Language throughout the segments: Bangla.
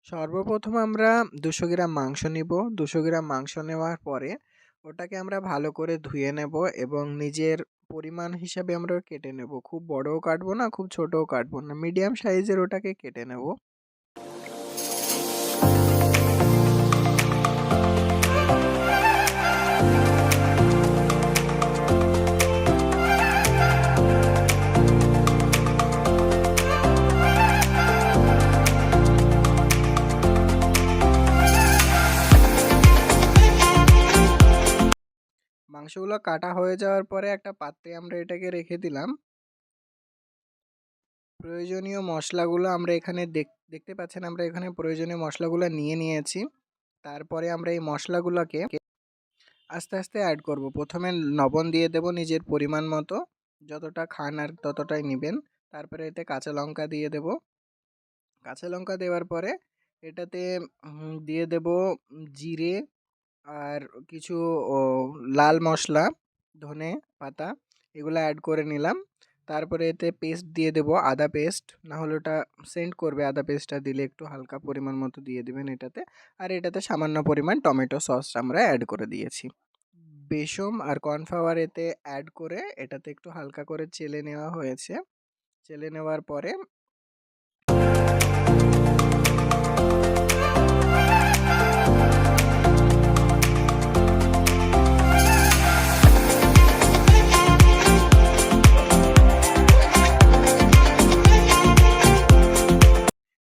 সর্বপ্রথম আমরা ২০০ গ্রাম মাংস নিব। ২০০ গ্রাম মাংস নেওয়ার পরে ওটাকে আমরা ভালো করে ধুয়ে নেব এবং নিজের পরিমাণ হিসাবে আমরা কেটে নেব। খুব বড়ও কাটবো না, খুব ছোটও কাটবো না। মিডিয়াম সাইজের ওটাকে কেটে নেব। মাংসগুলো কাটা হয়ে যাওয়ার পরে একটা পাত্রে আমরা এটাকে রেখে দিলাম। প্রয়োজনীয় মশলাগুলো আমরা এখানে দেখতে পাচ্ছেন, আমরা এখানে প্রয়োজনীয় মশলাগুলো নিয়ে নিয়েছি। তারপরে আমরা এই মশলাগুলোকে আস্তে আস্তে অ্যাড করব। প্রথমে লবণ দিয়ে দেব নিজের পরিমাণ মতো, যতটা খান আর ততটাই নেবেন। তারপরে এতে কাঁচা লঙ্কা দিয়ে দেব। কাঁচা লঙ্কা দেওয়ার পরে এটাতে দিয়ে দেব জিরে আর কিছু লাল মশলা, ধনে পাতা, এগুলো অ্যাড করে নিলাম। তারপরে এতে পেস্ট দিয়ে দেব, আদা পেস্ট, না হলে ওটা সেন্ট করবে। আদা পেস্টটা দিলে একটু হালকা পরিমাণ মতো দিয়ে দেবেন এটাতে। আর এটাতে সামান্য পরিমাণ টমেটো সস আমরা অ্যাড করে দিয়েছি। বেসম আর কর্নফ্লাওয়ার এতে অ্যাড করে এটাতে একটু হালকা করে চেলে নেওয়া হয়েছে। চেলে নেওয়ার পরে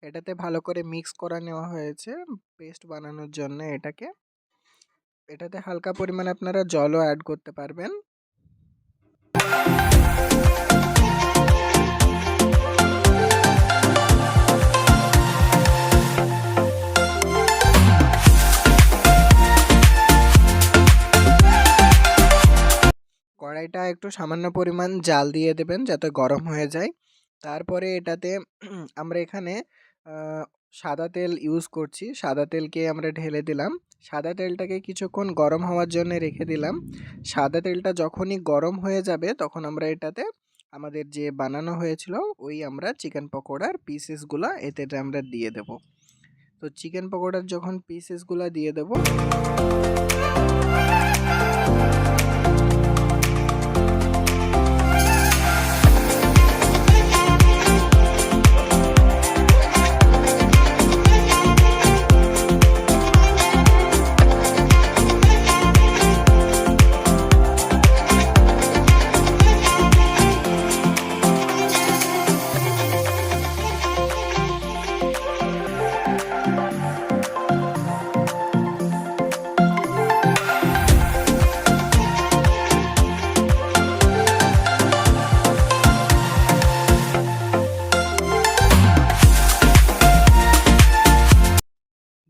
এটাতে ভালো করে মিক্স করা নেওয়া হয়েছে পেস্ট বানানোর জন্য এটাকে। এটাতে হালকা পরিমাণে আপনারা জলও অ্যাড করতে পারবেন। কড়াইটা একটু সামান্য পরিমাণ জাল দিয়ে দেবেন যাতে গরম হয়ে যায়। তারপরে এটাতে আমরা এখানে সাদা তেল ইউজ করছি। সাদা তেলকে আমরা ঢেলে দিলাম। সাদা তেলটাকে কিছুক্ষণ গরম হওয়ার জন্য রেখে দিলাম। সাদা তেলটা যখনই গরম হয়ে যাবে তখন আমরা এটাতে আমাদের যে বানানো হয়েছিল ওই আমরা চিকেন পকোড়ার পিসেসগুলো এতে আমরা দিয়ে দেব। তো চিকেন পকোড়ার যখন পিসেসগুলো দিয়ে দেব,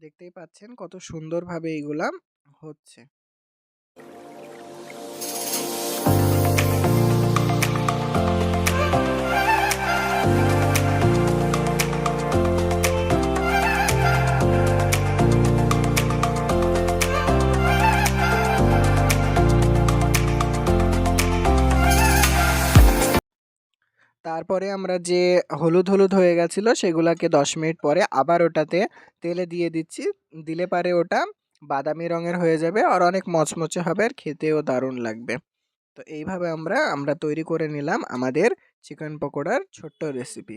দেখতেই পাচ্ছেন কত সুন্দরভাবে এইগুলা হচ্ছে। তারপরে আমরা যে হলুদ হয়ে গেছিল সেগুলাকে 10 মিনিট পরে আবার ওটাতে তেলে দিয়ে দিচ্ছি। দিলে পারে ওটা বাদামি রঙের হয়ে যাবে আর অনেক মচমচে হবে আর খেতেও দারুণ লাগবে। তো এইভাবে আমরা তৈরি করে নিলাম আমাদের চিকেন পকোড়ার ছোট্ট রেসিপি।